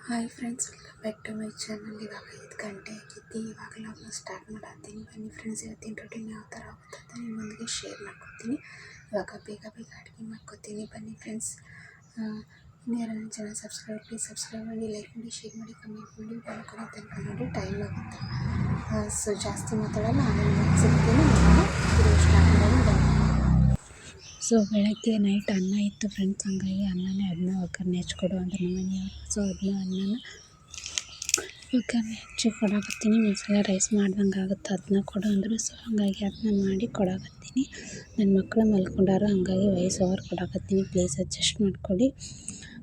Hi friends, welcome back to my channel. ಇವಾಗ 5 ಗಂಟೆ ಆಗಿತ್ತು. ಇವಾಗ ಲಾಗ್ನ ಸ್ಟಾರ್ಟ್ ಮಾಡತ್ತೀನಿ. ಬನ್ನಿ ಫ್ರೆಂಡ್ಸ್, ಇವತ್ತಿನ ರೂಟೀನ್ ಯಾವ ಥರ ಆಗುತ್ತೆ ಅಂತ ನಿಮ್ಮೊಂದಿಗೆ ಶೇರ್ ಮಾಡ್ಕೊತೀನಿ. ಇವಾಗ ಬೇಗ ಅಡುಗೆ ಮಾಡ್ಕೊತೀನಿ. ಬನ್ನಿ ಫ್ರೆಂಡ್ಸ್, ಇನ್ನೂ ಯಾರು ಚಾನಲ್ ಪ್ಲೀಸ್ ಸಬ್ಸ್ಕ್ರೈಬ್ ಮಾಡಿ, ಲೈಕ್ ಮಾಡಿ, ಶೇರ್ ಮಾಡಿ, ಕಮೆಂಟ್ ಮಾಡಿ, ಮಾಡ್ಕೊಂಡು ತನಕ ನೋಡಿ. ಟೈಮ್ ಆಗುತ್ತೆ, ಸೊ ಜಾಸ್ತಿ ಮಾತಾಡೋಲ್ಲ. ಆಮೇಲೆ ಸಿಗ್ತೀನಿ. ಸ್ಟಾರ್ಟ್ ಮಾಡಿ. ಸೊ ಬೆಳಗ್ಗೆ ನೈಟ್ ಅನ್ನ ಇತ್ತು ಫ್ರೆಂಡ್ಸ್, ಹಂಗಾಗಿ ಅನ್ನನೇ ಅದನ್ನ ಒಗ್ಗರಣೆ ಹಚ್ಕೊಡು ಅಂತ ನಮ್ಮ ಮನೆಯವರು. ಸೊ ಅದನ್ನ ಅನ್ನನ ಒಗ್ಗರಣೆ ಹಚ್ಚಿ ಕೊಡಾಕತ್ತೀನಿ. ಮಸಾಲೆ ರೈಸ್ ಮಾಡ್ದಂಗೆ ಆಗುತ್ತೆ, ಅದನ್ನ ಕೊಡು ಅಂದರು. ಸೊ ಹಾಗಾಗಿ ಅದನ್ನ ಮಾಡಿ ಕೊಡಾಕತ್ತೀನಿ. ನನ್ನ ಮಕ್ಕಳು ಮಲ್ಕೊಂಡಾರು, ಹಾಗಾಗಿ ವಾಯ್ಸ್ ಓವರ್ ಕೊಡಾಕತ್ತೀನಿ. ಪ್ಲೀಸ್ ಅಡ್ಜಸ್ಟ್ ಮಾಡ್ಕೊಳ್ಳಿ.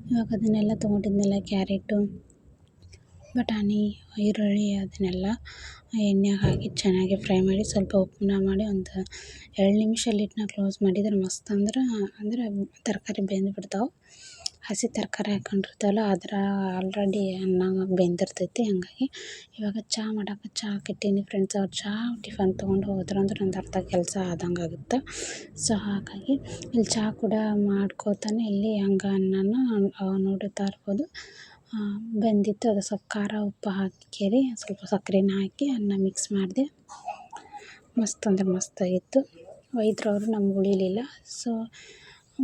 ಇವಾಗ ಅದನ್ನೆಲ್ಲ ತೊಗೊಂಡಿದ್ನೆಲ್ಲ ಕ್ಯಾರೆಟು, ಬಟಾಣಿ, ಈರುಳ್ಳಿ ಅದನ್ನೆಲ್ಲ ಎಣ್ಣೆಗೆ ಹಾಕಿ ಚೆನ್ನಾಗಿ ಫ್ರೈ ಮಾಡಿ ಸ್ವಲ್ಪ ಉಪ್ಪನ್ನ ಮಾಡಿ ಒಂದು 2 ನಿಮಿಷ ಲಿಡ್ನ ಕ್ಲೋಸ್ ಮಾಡಿದ್ರೆ ಮಸ್ತ್ ಅಂದ್ರೆ ತರಕಾರಿ ಬೆಂದ್ಬಿಡ್ತಾವೆ. ಹಸಿ ತರಕಾರಿ ಹಾಕೊಂಡಿರ್ತಾವಲ್ಲ ಅದರ ಆಲ್ರೆಡಿ ಅನ್ನ ಬೆಂದಿರ್ತೈತಿ. ಹಾಗಾಗಿ ಇವಾಗ ಚಹಾ ಮಾಡೋಕೆ ಚಹಾಕ್ಕೆ ಇಟ್ಟೀನಿ ಫ್ರೆಂಡ್ಸ್. ಅವ್ರು ಚಹಾ ಟಿಫನ್ ತೊಗೊಂಡು ಹೋದ್ರಂದ್ರೆ ಒಂದು ಅರ್ಧ ಕೆಲಸ ಆದಂಗೆ ಆಗುತ್ತೆ. ಸೊ ಹಾಗಾಗಿ ಇಲ್ಲಿ ಚಹಾ ಕೂಡ ಮಾಡ್ಕೋತಾನೆ ಇಲ್ಲಿ ಹಂಗೆ ಅನ್ನನ ನೋಡುತ್ತಾ ಇರ್ಬೋದು. ಬೆಂದಿತ್ತು, ಅದು ಸ್ವಲ್ಪ ಖಾರ ಉಪ್ಪು ಹಾಕಿ ಸ್ವಲ್ಪ ಸಕ್ಕರೆನ ಹಾಕಿ ಅನ್ನ ಮಿಕ್ಸ್ ಮಾಡಿದೆ. ಮಸ್ತ್ ಅಂದ್ರೆ ಮಸ್ತಾಗಿತ್ತು. ಒಯ್ದ್ರವರು ನಮ್ಗೆ ಉಳಿಲಿಲ್ಲ. ಸೊ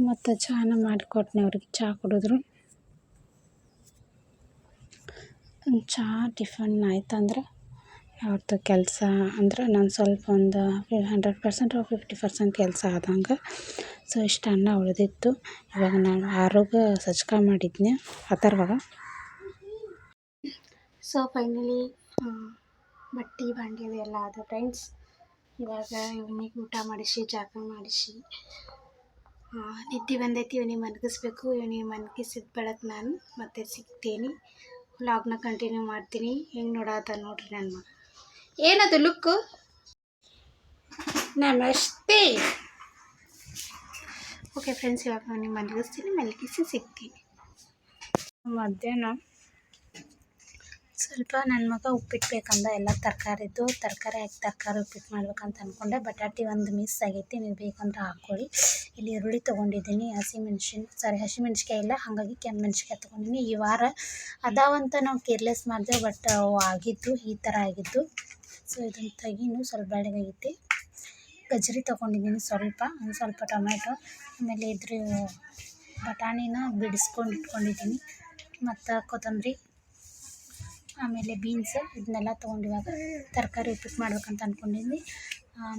ಮತ್ತು ಚಹಾನ ಮಾಡಿಕೊಟ್ನೆ ಅವ್ರಿಗೆ. ಚಹಾ ಕುಡಿದ್ರು. ಚಹಾ ಟಿಫನ್ ಆಯ್ತಂದ್ರೆ ಅವ್ರದ್ದು ಕೆಲಸ ಅಂದ್ರೆ ನಾನು ಸ್ವಲ್ಪ ಒಂದು 100% 50% ಕೆಲಸ ಆದಂಗೆ. ಸೊ ಇಷ್ಟು ಅನ್ನ ಉಳಿದಿತ್ತು. ಇವಾಗ ನಾನು ಆರೋಗ್ಯ ಸಜ್ಕ ಮಾಡಿದ್ನೆ ಅಥರ್ವಾಗ. ಸೊ ಫೈನಲಿ ಬಟ್ಟೆ ಬಾಂಡೆ ಎಲ್ಲ ಆದ ಫ್ರೆಂಡ್ಸ್. ಇವಾಗ ಇವನಿಗೆ ಊಟ ಮಾಡಿಸಿ ಜಾಗ ಮಾಡಿಸಿ ನಿದ್ದೆ ಬಂದೈತಿ. ಇವನಿಗೆ ಮಲಗಿಸ್ಬೇಕು. ಇವನಿಗೆ ಮಲಗಿಸಿದ ಬೆಳಕು ನಾನು ಮತ್ತೆ ಸಿಗ್ತೀನಿ. ವ್ಲಾಗ್ನ ಕಂಟಿನ್ಯೂ ಮಾಡ್ತೀನಿ. ಹೆಂಗೆ ನೋಡಾತ ನೋಡ್ರಿ ನನ್ನ ಮಗ. ಏನದು ಲುಕ್ಕು? ನಮಸ್ತೆ. ಓಕೆ ಫ್ರೆಂಡ್ಸ್, ಇವಾಗ ಅವನಿಗೆ ಮಲಗಿಸಿ ಸಿಗ್ತೀನಿ. ಮಧ್ಯಾಹ್ನ ಸ್ವಲ್ಪ ನನ್ನ ಮಗ ಉಪ್ಪಿಟ್ಟು ಬೇಕಂದ ಎಲ್ಲ ತರಕಾರಿ ಹಾಕಿ ತರಕಾರಿ ಉಪ್ಪಿಟ್ಟು ಮಾಡ್ಬೇಕಂತ ಅಂದ್ಕೊಂಡೆ. ಬಟಾಟಿ ಒಂದು ಮಿಸ್ ಆಗೈತಿ, ನೀವು ಬೇಕಂದ್ರೆ ಹಾಕ್ಕೊಳ್ಳಿ. ಇಲ್ಲಿ ಈರುಳ್ಳಿ ತೊಗೊಂಡಿದ್ದೀನಿ, ಹಸಿಮೆಣ್ಸಿಕಾಯಿ ಇಲ್ಲ, ಹಾಗಾಗಿ ಕೆಂಪು ಮೆಣ್ಸಿಕಾಯಿ ತೊಗೊಂಡಿನಿ. ಈ ವಾರ ಅದಾವಂತ ನಾವು ಕೇರ್ಲೆಸ್ ಮಾಡಿದೆ, ಬಟ್ ಅವು ಆಗಿದ್ದು ಈ ಥರ ಆಗಿದ್ದು. ಸೊ ಇದನ್ನು ತೆಗೀನು ಸ್ವಲ್ಪ ಬೆಳಗಾಗೈತಿ. ಗಜ್ಜರಿ ತೊಗೊಂಡಿದ್ದೀನಿ ಒಂದು ಸ್ವಲ್ಪ ಟೊಮೆಟೊ, ಆಮೇಲೆ ಬಟಾಣಿನ ಬಿಡಿಸ್ಕೊಂಡು ಇಟ್ಕೊಂಡಿದ್ದೀನಿ, ಮತ್ತು ಕೊತ್ತಂಬರಿ, ಆಮೇಲೆ ಬೀನ್ಸ್ ಇದನ್ನೆಲ್ಲ ತೊಗೊಂಡು ಇವಾಗ ತರಕಾರಿ ಉಪ್ಪಿಟ್ಟು ಮಾಡ್ಬೇಕಂತ ಅಂದ್ಕೊಂಡಿದ್ವಿ.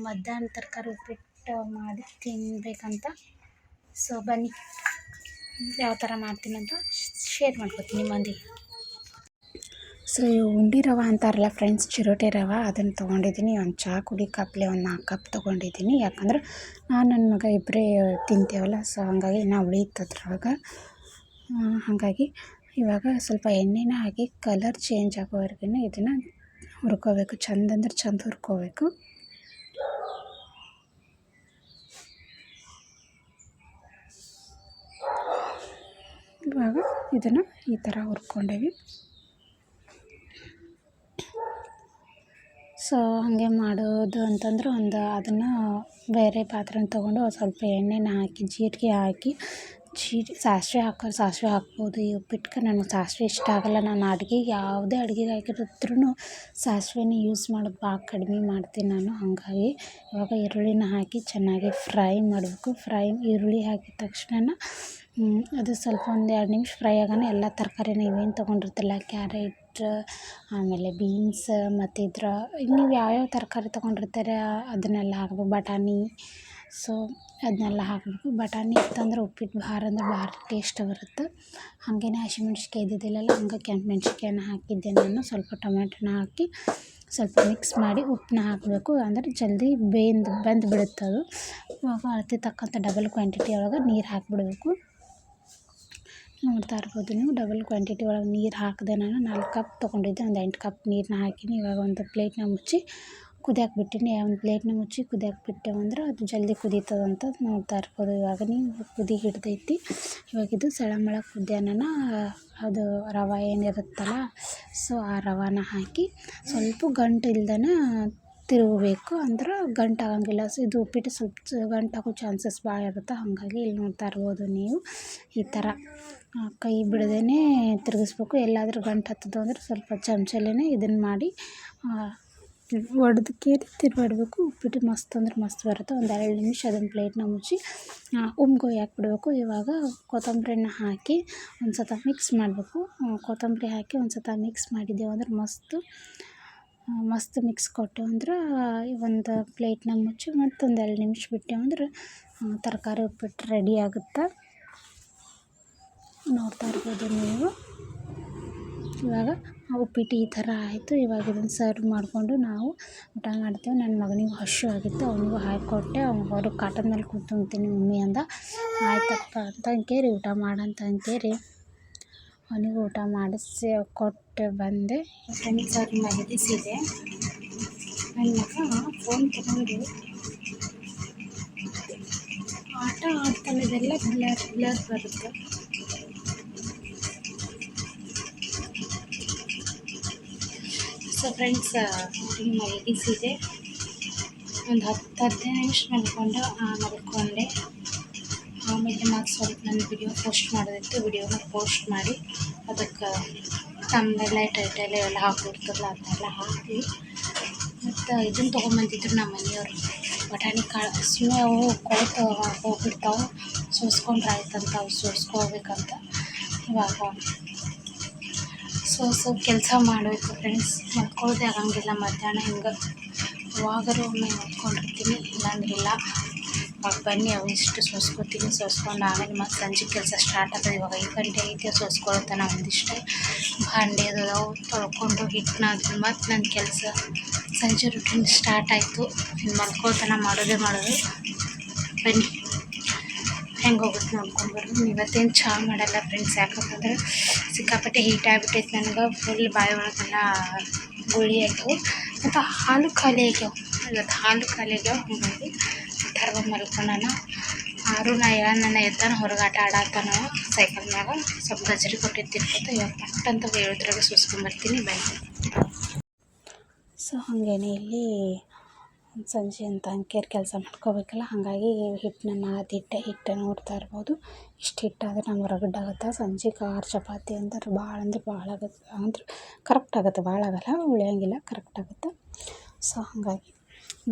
ಮಧ್ಯಾಹ್ನ ತರಕಾರಿ ಉಪ್ಪಿಟ್ಟು ಮಾಡಿ ತಿನ್ನಬೇಕಂತ. ಸೊ ಬನ್ನಿ, ಯಾವ ಥರ ಮಾಡ್ತೀನಿ ಅಂತ ಶೇರ್ ಮಾಡ್ಕೊತೀನಿ ಮಂದಿಗೆ. ಸೊ ಉಂಡಿ ರವೆ ಅಂತಾರಲ್ಲ ಫ್ರೆಂಡ್ಸ್, ಚಿರೋಟಿ ರವೆ, ಅದನ್ನು ತೊಗೊಂಡಿದ್ದೀನಿ. ಒಂದು ಚಹಾ ಕುಡಿ ಕಪ್ಲೆ ಒಂದು 4 ಕಪ್ ತೊಗೊಂಡಿದ್ದೀನಿ. ಯಾಕಂದ್ರೆ ನಾನು ನನ್ನ ಮಗ ಇಬ್ಬರೇ ತಿಂತೇವಲ್ಲ. ಸೊ ಹಾಗಾಗಿ ಇನ್ನೂ ಉಳಿಯುತ್ತೆ ಅದ್ರೊಳಗೆ. ಹಾಗಾಗಿ ಇವಾಗ ಸ್ವಲ್ಪ ಎಣ್ಣೆನ ಹಾಕಿ ಕಲರ್ ಚೇಂಜ್ ಆಗೋವರೆಗೂ ಇದನ್ನು ಹುರ್ಕೋಬೇಕು. ಚಂದ ಹುರ್ಕೋಬೇಕು. ಇವಾಗ ಇದನ್ನು ಈ ಥರ ಹುರ್ಕೊಂಡೇವಿ. ಸೊ ಹಾಗೆ ಮಾಡೋದು ಅಂತಂದ್ರೆ ಅದನ್ನು ಬೇರೆ ಪಾತ್ರೆನ ತೊಗೊಂಡು ಸ್ವಲ್ಪ ಎಣ್ಣೆನ ಹಾಕಿ ಜೀರಿಗೆ ಹಾಕಿ ಸಾಸಿವೆ ಹಾಕ್ಬೋದು. ಈ ಉಪ್ಪಿಟ್ಟಿಗೆ ನನಗೆ ಸಾಸಿವೆ ಇಷ್ಟ ಆಗಲ್ಲ. ನಾನು ಯಾವುದೇ ಅಡುಗೆಗೆ ಹಾಕಿದ್ರು ಸಾಸಿವೆನ ಯೂಸ್ ಮಾಡೋದು ಭಾಳ ಕಡಿಮೆ ಮಾಡ್ತೀನಿ ನಾನು. ಹಾಗಾಗಿ ಇವಾಗ ಈರುಳ್ಳಿನ ಹಾಕಿ ಚೆನ್ನಾಗಿ ಫ್ರೈ ಮಾಡಬೇಕು. ಈರುಳ್ಳಿ ಹಾಕಿದ ತಕ್ಷಣ ಅದು ಸ್ವಲ್ಪ ಒಂದು 2 ನಿಮಿಷ ಫ್ರೈ ಆಗೋಣ. ಎಲ್ಲ ತರಕಾರಿನ ಇವೇನು ತೊಗೊಂಡಿರ್ತಿಲ್ಲ, ಕ್ಯಾರೆಟ್, ಆಮೇಲೆ ಬೀನ್ಸ್, ಮತ್ತು ನೀವು ಯಾವ್ಯಾವ ತರಕಾರಿ ತೊಗೊಂಡಿರ್ತಾರೆ ಅದನ್ನೆಲ್ಲ ಹಾಕ್ಬೇಕು. ಬಟಾಣಿ, ಸೊ ಅದನ್ನೆಲ್ಲ ಹಾಕಬೇಕು. ಬಟಾಣಿ ಇತ್ತಂದ್ರೆ ಉಪ್ಪಿಟ್ಟು ಭಾಳ ಟೇಸ್ಟ್ ಬರುತ್ತೆ. ಹಾಗೇನೆ ಹಸಿಮೆಣ್ಸಿಕಾಯಿ ಇದ್ದಿದ್ದಿಲ್ಲಲ್ಲ, ಹಂಗೆ ಕೆಂಪು ಮೆಣ್ಸಿಕಾಯನ್ನ ಹಾಕಿದ್ದೆ ನಾನು. ಸ್ವಲ್ಪ ಟೊಮೆಟೊನ ಹಾಕಿ ಸ್ವಲ್ಪ ಮಿಕ್ಸ್ ಮಾಡಿ ಉಪ್ಪನ್ನ ಹಾಕಬೇಕು. ಅಂದರೆ ಜಲ್ದಿ ಬೆಂದು ಬಿಡುತ್ತೆ ಅದು. ಇವಾಗ ಅಳತೆ ತಕ್ಕಂಥ ಡಬಲ್ ಕ್ವಾಂಟಿಟಿ ಒಳಗೆ ನೀರು ಹಾಕಿಬಿಡ್ಬೇಕು. ನೋಡ್ತಾ ಇರ್ಬೋದು ನೀವು, ಡಬಲ್ ಕ್ವಾಂಟಿಟಿ ಒಳಗೆ ನೀರು ಹಾಕಿದೆ. ನಾನು 4 ಕಪ್ ತೊಗೊಂಡಿದ್ದೆ, ಒಂದು 8 ಕಪ್ ನೀರನ್ನ ಹಾಕಿನಿ. ಇವಾಗ ಒಂದು ಪ್ಲೇಟ್ನ ಮುಚ್ಚಿ ಕುದಿಯಕ್ಕೆ ಬಿಟ್ಟಿನಿ. ಒಂದು ಪ್ಲೇಟ್ನ ಮುಚ್ಚಿ ಕುದಿಯಕ್ಕೆ ಬಿಟ್ಟೆವಂದ್ರೆ ಅದು ಜಲ್ದಿ ಕುದೀತದಂತ ನೋಡ್ತಾ ಇರ್ಬೋದು. ಇವಾಗ ನೀವು ಕುದಿ ಹಿಡ್ದೈತಿ. ಇವಾಗ ಇದು ಸಳಮಳ ಕುದ್ಯಾನ ಅದು ರವೆ ಏನಿರುತ್ತಲ್ಲ, ಸೊ ಆ ರವಾನ ಹಾಕಿ ಸ್ವಲ್ಪ ಗಂಟು ಇಲ್ದೇ ತಿರುಗಬೇಕು ಅಂದ್ರೆ ಗಂಟಾಗಂಗಿಲ್ಲ. ಇದು ಉಪ್ಪಿಟ್ಟು ಸ್ವಲ್ಪ ಗಂಟಾಗೋ ಚಾನ್ಸಸ್ ಭಾಳ ಇರುತ್ತೆ. ಹಾಗಾಗಿ ಇಲ್ಲಿ ನೋಡ್ತಾ ಇರ್ಬೋದು ನೀವು ಈ ಥರ ಕೈ ಬಿಡದೇ ತಿರುಗಿಸ್ಬೇಕು. ಎಲ್ಲಾದರೂ ಗಂಟು ಹತ್ತದು ಅಂದ್ರೆ ಸ್ವಲ್ಪ ಚಮಚಲ್ಲೇ ಇದನ್ನು ಮಾಡಿ ಒಡೆದು ಕೇರಿ ತಿರುಗಾಡಬೇಕು. ಉಪ್ಪಿಟ್ಟು ಮಸ್ತ್ ಅಂದ್ರೆ ಮಸ್ತ್ ಬರುತ್ತೆ. ಒಂದು 2 ನಿಮಿಷ ಅದನ್ನು ಪ್ಲೇಟ್ನ ಮುಚ್ಚಿ ಉಮ್ಗೋಯ್ ಹಾಕ್ಬಿಡ್ಬೇಕು. ಇವಾಗ ಕೊತ್ತಂಬರಿನ ಹಾಕಿ ಒಂದು ಸತ ಮಿಕ್ಸ್ ಮಾಡಬೇಕು. ಕೊತ್ತಂಬರಿ ಹಾಕಿ ಒಂದು ಸತ ಮಿಕ್ಸ್ ಮಾಡಿದ್ದೆವು ಅಂದ್ರೆ ಮಸ್ತ್ ಮಿಕ್ಸ್ ಕೊಟ್ಟೆವು ಅಂದ್ರೆ ಒಂದು ಪ್ಲೇಟ್ನ ಮುಚ್ಚಿ ಮತ್ತೊಂದು 2 ನಿಮಿಷ ಬಿಟ್ಟೆವು ಅಂದ್ರೆ ತರಕಾರಿ ಉಪ್ಪಿಟ್ಟು ರೆಡಿ ಆಗುತ್ತೆ. ನೋಡ್ತಾ ಇರ್ಬೋದು ನೀವು. ಇವಾಗ ಉಪ್ಪಿಟ್ಟು ಈ ಥರ ಆಯಿತು. ಇವಾಗ ಇದನ್ನು ಸರ್ವ್ ಮಾಡಿಕೊಂಡು ನಾವು ಊಟ ಮಾಡ್ತೇವೆ. ನನ್ನ ಮಗನಿಗೆ ಹಸಿವು ಆಗಿತ್ತು, ಅವನಿಗೂ ಹಾಕಿಕೊಟ್ಟೆ. ಅವರು ಕಾಟನ್ ಮೇಲೆ ಕೂತ್ಕೊಂತೀನಿ ಮಮ್ಮಿ ಅಂದ. ಆಯ್ತಪ್ಪ ಅಂತ ಅಂಕೇರಿ ಊಟ ಮಾಡಂತ ಅಂಕೇರಿ ಅವನಿಗೂ ಊಟ ಮಾಡಿಸಿ ಕೊಟ್ಟು ಬಂದೆ. ಫ್ರೆಂಡ್ಸ್ ಅವ್ರಿಗೆ ಮಲಗಿಸಿದೆ. ನನ್ನ ಮಗ ಫೋನ್ ತಗೊಂಡು ಆಟ ಆಡ್ತಾನೆ. ಇದೆಲ್ಲ ಬ್ಲರ್ ಬರುತ್ತೆ. ಸೊ ಫ್ರೆಂಡ್ಸ್ ಮಲಗಿಸಿದೆ. ಒಂದು 10-15 ನಿಮಿಷ ಮಲ್ಕೊಂಡೆ. ಆಮೇಲೆ ಮತ್ತೆ ಸ್ವಲ್ಪ ನನ್ನ ವಿಡಿಯೋ ಪೋಸ್ಟ್ ಮಾಡೋದಿತ್ತು. ವಿಡಿಯೋನ ಪೋಸ್ಟ್ ಮಾಡಿ ಅದಕ್ಕೆ ತಮ್ಮನೆಲ್ಲ ಟೈಟಲ್ ಎಲ್ಲ ಹಾಕಿಬಿಡ್ತಲ್ಲ ಅದನ್ನೆಲ್ಲ ಹಾಕಿ ಮತ್ತು ಇದನ್ನು ತೊಗೊಂಬಂದಿದ್ರು ನಮ್ಮ ಮನೆಯವರು. ಬಟಾಣಿ ಕಾಳು ಸುಮ್ಮನೆ ಅವು ಕೊಳ್ತು ಹೋಗ್ಬಿಡ್ತಾವೆ. ಸೋಸ್ಕೊಂಡ್ರೆ ಆಯ್ತಂತ ಅವು ಸೋಸ್ಕೋಬೇಕಂತ ಇವಾಗ ಕೆಲಸ ಮಾಡಬೇಕು ಫ್ರೆಂಡ್ಸ್. ಮಲ್ಕೊಳ್ಳೋದೇ ಆಗಂಗಿಲ್ಲ ಮಧ್ಯಾಹ್ನ. ಹಿಂಗೆ ಯಾವಾಗಾರು ಒಮ್ಮೆ ಮಲ್ಕೊಂಡಿರ್ತೀನಿ, ಇಲ್ಲಾಂದ್ರೆ ಇಲ್ಲ. ಅವಾಗ ಬನ್ನಿ ಅವು ಇಷ್ಟು ಸೋಸ್ಕೊಂಡು ಆಮೇಲೆ ಮತ್ತೆ ಸಂಜೆ ಕೆಲಸ ಸ್ಟಾರ್ಟ್ ಆಗ್ತದೆ. ಇವಾಗ 5 ಗಂಟೆ ಐತೆ. ಸೋಸ್ಕೊಳ್ತಾನೆ ಒಂದಿಷ್ಟೇ ಭಾಂಡೆ ಅದಾವು ತೊಳ್ಕೊಂಡು ಹಿಟ್ಟನ್ನ ಮತ್ತು ನನ್ನ ಕೆಲಸ ಸಂಜೆ ರೂಟೀನ್ ಸ್ಟಾರ್ಟ್ ಆಯಿತು. ಮಲ್ಕೊಳ್ತಾನೆ ಮಾಡೋದು. ಬನ್ನಿ ಹೆಂಗೆ ಹೋಗುತ್ತೆ ನೋಡ್ಕೊಂಡ್ಬರ್ರಿ. ಇವತ್ತೇನು ಚಹಾ ಮಾಡಲ್ಲ ಫ್ರೆಂಡ್ಸ್. ಯಾಕಂತಂದ್ರೆ ಸಿಕ್ಕಾಪಟ್ಟೆ ಹೀಟ್ ಆಗಿಬಿಟ್ಟೈತೆ ನನಗೆ. ಫುಲ್ ಬಾಯಿ ಒಳಗೆಲ್ಲ ಗುಳಿ ಆಗ್ಯಾವು ಮತ್ತು ಹಾಲು ಖಾಲಿ ಆಗ್ಯಾವ. ಇವತ್ತು ಹಾಲು ಖಾಲಿ ಆಗ್ಯಾವ. ಹಾಗಾಗಿ ಥರ ಮಲ್ಕೊಂಡಾನ. ನನ್ನ ಎತ್ತಾನ ಹೊರಗೆ ಆಟ ಆಡತ್ತಾನ ಸೈಕಲ್ ಮ್ಯಾಗ. ಸ್ವಲ್ಪ ಗಜರಿ ಕೊಟ್ಟಿರ್ತಿರ್ಬೋದು. ಇವಾಗ ಪಟ್ಟಂತ ಹೇಳಿದ್ರಾಗ ಸೂಸ್ಕೊಂಬರ್ತೀನಿ ಬನ್ನಿ. ಸೊ ಹಾಗೇನೆ ಇಲ್ಲಿ ಸಂಜೆ ಅಂತ ಅಂಕೇರಿ ಕೆಲಸ ಮಾಡ್ಕೋಬೇಕಲ್ಲ. ಹಾಗಾಗಿ ಹಿಟ್ಟನ್ನ ನಾದಿಟ್ಟೆ. ಹಿಟ್ಟು ನೋಡ್ತಾ ಇರ್ಬೋದು. ಇಷ್ಟು ಹಿಟ್ಟಾದರೆ ನಮ್ಗೆ ರಗಡ್ಡಾಗುತ್ತೆ. ಸಂಜೆಗೆ 6 ಚಪಾತಿ ಅಂದ್ರೆ ಭಾಳ ಆಗುತ್ತೆ. ಅಂದ್ರೆ ಕರೆಕ್ಟ್ ಆಗುತ್ತೆ, ಭಾಳ ಆಗಲ್ಲ, ಉಳಿಯೋಂಗಿಲ್ಲ, ಕರೆಕ್ಟ್ ಆಗುತ್ತೆ. ಸೊ ಹಾಗಾಗಿ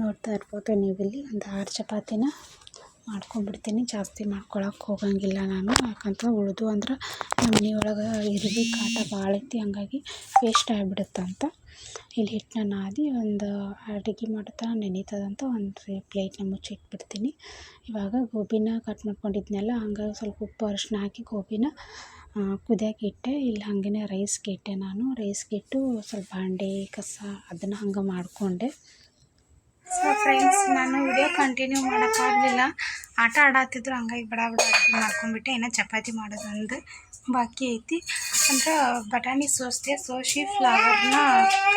ನೋಡ್ತಾ ಇರ್ಬೋದು ನೀವಿಲ್ಲಿ ಒಂದು 6 ಚಪಾತಿನ ಮಾಡ್ಕೊಂಡ್ಬಿಡ್ತೀನಿ. ಜಾಸ್ತಿ ಮಾಡ್ಕೊಳಕ್ಕೆ ಹೋಗಂಗಿಲ್ಲ ನಾನು. ಯಾಕಂತ ಉಳಿದು ಅಂದ್ರೆ ನಮ್ಮ ಮನೆಯೊಳಗೆ ಇರುವೆ ಕಾಟ ಭಾಳ ಐತಿ. ಹಾಗಾಗಿ ವೇಸ್ಟ್ ಆಗಿಬಿಡುತ್ತೆ ಅಂತ ಇಲ್ಲಿ ಹಿಟ್ಟನ್ನ ನಾದಿ ಒಂದು ಅಡುಗೆ ಮಾಡೋ ನೆನೀತದಂತ ಒಂದು ಪ್ಲೇಟ್ನ ಮುಚ್ಚಿಟ್ಬಿಡ್ತೀನಿ. ಇವಾಗ ಗೋಬಿನ ಕಟ್ ಮಾಡ್ಕೊಂಡಿದ್ನೆಲ್ಲ ಹಂಗಾಗಿ ಸ್ವಲ್ಪ ಉಪ್ಪು ಅರಿಶಿನ ಹಾಕಿ ಗೋಬಿನ ಕುದಿಯೋಕೆ ಇಟ್ಟೆ. ಇಲ್ಲಿ ಹಾಗೇ ರೈಸ್ಗೆ ಇಟ್ಟೆ. ನಾನು ರೈಸ್ಗೆ ಇಟ್ಟು ಸ್ವಲ್ಪ ಬಾಂಡೆ ಕಸ ಅದನ್ನು ಹಂಗೆ ಮಾಡಿಕೊಂಡೆ. ಸೊ ಫ್ರೆಂಡ್ಸ್ ನಾನು ವಿಡಿಯೋ ಕಂಟಿನ್ಯೂ ಮಾಡೋಕ್ಕಾಗಲಿಲ್ಲ. ಆಟ ಆಡತ್ತಿದ್ರು. ಹಂಗಾಗಿ ಬಡ ಅಡುಗೆ ಮಾಡ್ಕೊಂಡ್ಬಿಟ್ಟೆ. ಇನ್ನು ಚಪಾತಿ ಮಾಡೋದೊಂದು ಬಾಕಿ ಐತಿ. ಅಂದ್ರೆ ಬಟಾಣಿ ಸೋಸಿ ಫ್ಲವರ್ನ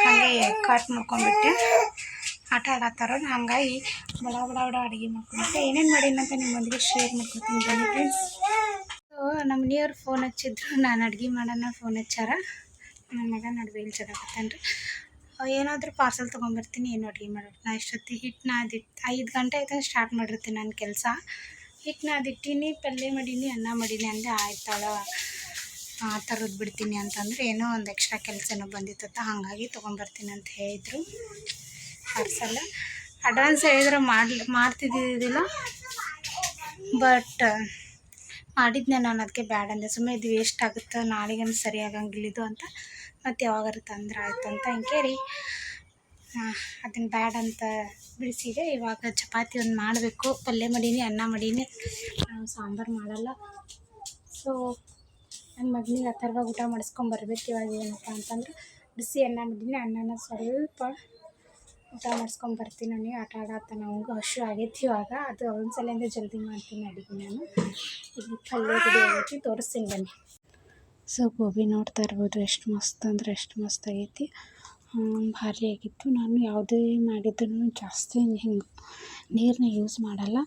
ಹಾಗೆ ಕಟ್ ಮಾಡ್ಕೊಂಡ್ಬಿಟ್ಟೆ. ಆಟ ಆಡತ್ತಾರ. ಹಾಗಾಗಿ ಬಡ ಅಡುಗೆ ಮಾಡ್ಕೊಂಡ್ಬಿಟ್ಟೆ. ಏನೇನು ಮಾಡೀನಂತ ನಿಮ್ಮೊಂದಿಗೆ ಶೇರ್ ಮಾಡ್ಕೊತೀನಿ ಬನ್ನಿ ಫ್ರೆಂಡ್ಸ್. ಸೊ ನಮ್ಮ ಮನೆಯವ್ರು ಫೋನ್ ಹಚ್ಚಿದ್ರು. ನಾನು ಅಡುಗೆ ಮಾಡೋಣ ಫೋನ್ ಹಚ್ಚಾರ. ನನ್ನ ಮಗ ನಡುವೆ ಇಲ್ಲಿ ಜಗಾಕತ್ತಾನ್ರಿ. ಏನಾದರೂ ಪಾರ್ಸಲ್ ತೊಗೊಂಬರ್ತೀನಿ, ಏನು ಅಡುಗೆ ಮಾಡೋದು. ನಾ ಇಷ್ಟೊತ್ತಿ ಹಿಟ್ಟು ನಾದಿಟ್ಟು 5 ಗಂಟೆ ಆಯ್ತು ಸ್ಟಾರ್ಟ್ ಮಾಡಿರ್ತೀನಿ ನನ್ನ ಕೆಲಸ. ಹಿಟ್ಟು ನಾದಿಟ್ಟಿನಿ, ಪಲ್ಯ ಮಾಡೀನಿ, ಅನ್ನ ಮಾಡೀನಿ ಅಂದೆ. ಆಯ್ತಾಳ ಆ ಥರದ್ದು ಬಿಡ್ತೀನಿ ಅಂತಂದ್ರೆ ಏನೋ ಒಂದು ಎಕ್ಸ್ಟ್ರಾ ಕೆಲಸನೋ ಬಂದಿತ್ತ. ಹಾಗಾಗಿ ತೊಗೊಂಬರ್ತೀನಿ ಅಂತ ಹೇಳಿದರು. ಪಾರ್ಸಲ್ ಅಡ್ವಾನ್ಸ್ ಹೇಳಿದ್ರೆ ಮಾಡ್ತಿದ್ದಿದ್ದಿಲ್ಲ. ಬಟ್ ಮಾಡಿದ್ನೆ ನಾನು. ಅದಕ್ಕೆ ಬ್ಯಾಡ ಅಂದೆ. ಸುಮ್ಮನೆ ಇದು ವೇಸ್ಟ್ ಆಗುತ್ತೆ, ನಾಳೆಗೇನು ಸರಿ ಆಗಂಗಿಲ್ಲ ಇದು ಅಂತ. ಮತ್ತು ಯಾವಾಗಾರು ತಂದ್ರೆ ಆಯ್ತು ಅಂತ ಅಂಕೇರಿ ಅದನ್ನು ಬ್ಯಾಡ ಅಂತ ಬಿಡಿಸಿದೆ. ಇವಾಗ ಚಪಾತಿ ಒಂದು ಮಾಡಬೇಕು. ಪಲ್ಯ ಮಾಡೀನಿ, ಅನ್ನ ಮಾಡೀನಿ. ಸಾಂಬಾರು ಮಾಡಲ್ಲ. ಸೊ ನನ್ನ ಮಗನಿಗೆ ಆ ಥರವಾಗಿ ಊಟ ಮಾಡಿಸ್ಕೊಂಬರ್ಬೇಕು. ಇವಾಗ ಏನಪ್ಪ ಅಂತಂದ್ರೆ ಬಿಸಿ ಅನ್ನ ಮಾಡೀನಿ. ಅನ್ನನ ಸ್ವಲ್ಪ ಊಟ ಮಾಡಿಸ್ಕೊಂಬರ್ತೀನಿ. ನನಗೆ ಆಟ ಆಡತ್ತಾನ. ನಮಗೂ ಹಸಿವು ಆಗೈತಿ ಇವಾಗ. ಅದು ಒಂದು ಸಲಿಂದ ಜಲ್ದಿ ಮಾಡ್ತೀನಿ ಅಡುಗೆ ನಾನು. ಇಲ್ಲಿ ಪಲ್ಯ ರೆಡಿ ಆಗೈತಿ, ತೋರಿಸ್ತೀನಿ ಬನ್ನಿ. ಸೊ ಗೋಬಿ ನೋಡ್ತಾ ಇರ್ಬೋದು. ಎಷ್ಟು ಮಸ್ತ್ ಅಂದ್ರೆ ಎಷ್ಟು ಮಸ್ತ್ ಆಗೈತಿ. ಭಾರಿ ಆಗಿತ್ತು. ನಾನು ಯಾವುದೇ ಮಾಡಿದ್ರು ಜಾಸ್ತಿ ಹಿಂಗೆ ನೀರನ್ನ ಯೂಸ್ ಮಾಡಲ್ಲ.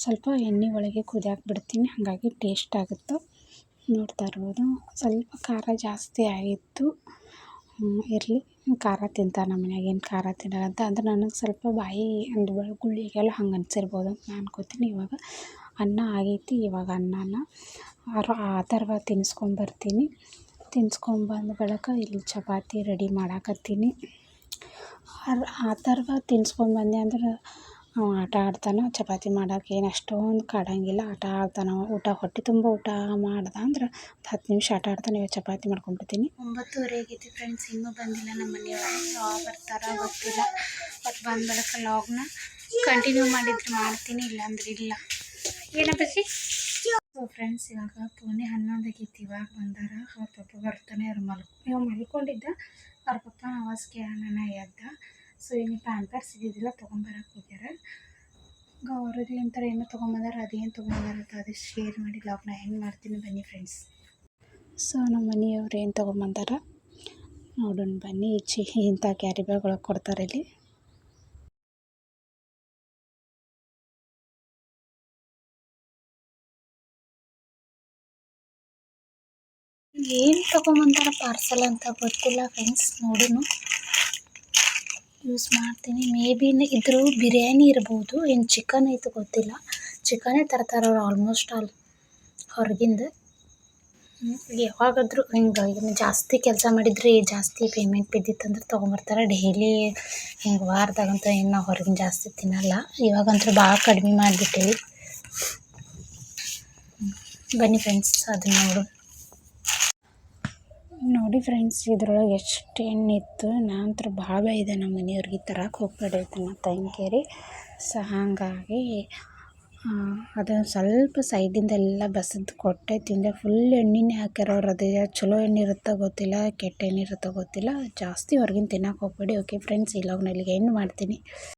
ಸ್ವಲ್ಪ ಎಣ್ಣೆ ಒಳಗೆ ಕುದಿಯಾಕೆ ಬಿಡ್ತೀನಿ. ಹಾಗಾಗಿ ಟೇಸ್ಟ್ ಆಗುತ್ತೆ. ನೋಡ್ತಾ ಇರ್ಬೋದು. ಸ್ವಲ್ಪ ಖಾರ ಜಾಸ್ತಿ ಆಗಿತ್ತು. ಇರಲಿ ಖಾರ ತಿಂತಾನೆ ನಮ್ಮ ಮನ್ಯಾಗ, ಏನು ಖಾರ ತಿನ್ನಲ್ಲ ಅಂತ ಅಂದ್ರೆ ನನಗೆ ಸ್ವಲ್ಪ ಬಾಯಿ ಒಂದು ಗುಳ್ಳಿಗೆಲ್ಲ ಹಂಗೆ ಅನ್ಸಿರ್ಬೋದು ಅಂತ ನಾನು ಅನ್ಕೋತೀನಿ. ಇವಾಗ ಅನ್ನ ಆಗೈತಿ, ಇವಾಗ ಅನ್ನನ ಅಥರ್ವ ತಿನ್ನಿಸ್ಕೊಂಬರ್ತೀನಿ. ತಿನ್ನಿಸ್ಕೊಂಬಂದ ಬಳಿಕ ಇಲ್ಲಿ ಚಪಾತಿ ರೆಡಿ ಮಾಡಾಕತ್ತೀನಿ. ಅಥರ್ವ ತಿನ್ನಿಸ್ಕೊಂಬಂದೆ ಅಂದ್ರೆ ಅವ ಆಟ ಆಡ್ತಾನೆ. ಚಪಾತಿ ಮಾಡೋಕೆ ಏನು ಅಷ್ಟೊಂದು ಕಾಡಂಗಿಲ್ಲ, ಆಟ ಆಡ್ತಾನೆ. ಹೊಟ್ಟೆ ತುಂಬ ಊಟ ಮಾಡ್ದೆ ಅಂದ್ರೆ 10 ನಿಮಿಷ ಆಟ ಆಡ್ತಾನೆ. ಇವಾಗ ಚಪಾತಿ ಮಾಡ್ಕೊಂಡ್ಬಿಡ್ತೀನಿ. 9:30 ಆಗೈತಿ ಫ್ರೆಂಡ್ಸ್, ಇನ್ನೂ ಬಂದಿಲ್ಲ ನಮ್ಮ ಮನೆಯವರು. ಯಾವಾಗ ಬರ್ತಾರೋ ಗೊತ್ತಿಲ್ಲ. ಬಟ್ ಬಂದ ಬಳಿಕ ಲಾಗ್ನ ಕಂಟಿನ್ಯೂ ಮಾಡಿದ್ರೆ ಮಾಡ್ತೀನಿ, ಇಲ್ಲಾಂದ್ರೆ ಇಲ್ಲ. ಏನಪ್ಪಿ ಸೊ ಫ್ರೆಂಡ್ಸ್, ಇವಾಗ ಪುಣೆ 11 ಆಗೈತಿ. ಇವಾಗ ಬಂದಾರ. ಅವ್ರ ಪಪ್ಪ ಬರ್ತಾನೆ. ಇವಾಗ ಮಲ್ಕೊಂಡಿದ್ದ. ಅವ್ರ ಪಪ್ಪ ಆವಾಜ್ ಕೇಳೋಣ ಎದ್ದ. ಸೊ ಇನ್ನು ಪ್ಯಾಂಪರ್ಸ್ ಇದ್ದಿದ್ದಿಲ್ಲ, ತೊಗೊಂಬರಕ್ಕೆ ಹೋಗ್ಯಾರ. ಅವ್ರಿಗಿಂತ ಏನೋ ತೊಗೊಂಬಂದಾರ. ಅದೇನು ತೊಗೊಂಬಂದಾರ ಅಂತ ಅದೇ ಶೇರ್ ಮಾಡಿ ಲಾಗ್ನ ಹೆಂಗೆ ಮಾಡ್ತೀನಿ ಬನ್ನಿ ಫ್ರೆಂಡ್ಸ್. ಸೊ ನಮ್ಮ ಮನೆಯವ್ರು ಏನು ತೊಗೊಂಬಂದಾರ ನೋಡೋಣ ಬನ್ನಿ. ಇಂಥ ಕ್ಯಾರಿ ಬ್ಯಾಗ್ ಒಳಗೆ ಕೊಡ್ತಾರೆ ಇಲ್ಲಿ. ಏನು ತೊಗೊಂಬಂದಾರ ಪಾರ್ಸಲ್ ಅಂತ ಗೊತ್ತಿಲ್ಲ ಫ್ರೆಂಡ್ಸ್, ನೋಡಿನು ಯೂಸ್ ಮಾಡ್ತೀನಿ. ಮೇ ಬಿ ಇದ್ರ ಬಿರಿಯಾನಿ ಇರ್ಬೋದು, ಏನು ಚಿಕನ್ ಐತೆ ಗೊತ್ತಿಲ್ಲ. ಚಿಕನ್ನೇ ತರ್ತಾರೆ ಅವ್ರು ಆಲ್ಮೋಸ್ಟ್ ಆಲ್ ಹೊರಗಿಂದ. ಯಾವಾಗಾದರೂ ಹಿಂಗೆ ಇನ್ನು ಜಾಸ್ತಿ ಕೆಲಸ ಮಾಡಿದರೆ, ಜಾಸ್ತಿ ಪೇಮೆಂಟ್ ಬಿದ್ದಿತ್ತಂದ್ರೆ ತೊಗೊಂಬರ್ತಾರೆ. ಡೈಲಿ ಹಿಂಗೆ ವಾರದಾಗಂತ ಇನ್ನು ಹೊರಗಿನ ಜಾಸ್ತಿ ತಿನ್ನಲ್ಲ. ಇವಾಗಂತೂ ಭಾಳ ಕಡಿಮೆ ಮಾಡಿಬಿಟ್ಟೇವಿ. ಬನ್ನಿ ಫ್ರೆಂಡ್ಸ್ ಅದನ್ನ ನೋಡಿ ಫ್ರೆಂಡ್ಸ್, ಇದ್ರೊಳಗೆ ಎಷ್ಟು ಎಣ್ಣೆ ಇತ್ತು. ನಾನಂತೂ ಭಾಳ ಇದೆ ನಮ್ಮ ಮನೆಯವ್ರಿಗೆ ತರಕ್ಕೆ ಹೋಗ್ಬೇಡಿ ಅಂತ ತಂಕೇರಿ. ಸೊ ಹಾಗಾಗಿ ಅದನ್ನು ಸ್ವಲ್ಪ ಸೈಡಿಂದೆಲ್ಲ ಬಸದ್ದು ಕೊಟ್ಟೆ ತಿಂದೆ. ಫುಲ್ ಎಣ್ಣೆನೇ ಹಾಕ್ಯಾರ ಅವ್ರು. ಅದು ಚಲೋ ಎಣ್ಣೆ ಇರುತ್ತೋ ಗೊತ್ತಿಲ್ಲ, ಕೆಟ್ಟ ಎಣ್ಣೆ ಇರುತ್ತೋ ಗೊತ್ತಿಲ್ಲ. ಜಾಸ್ತಿ ಹೊರಗಿನ ತಿನ್ನಕ್ಕೆ ಹೋಗ್ಬೇಡಿ. ಓಕೆ ಫ್ರೆಂಡ್ಸ್, ಈ ಲಾಗ್ನ ಇಲ್ಲಿಗೆ ಎಂಡ್ ಮಾಡ್ತೀನಿ.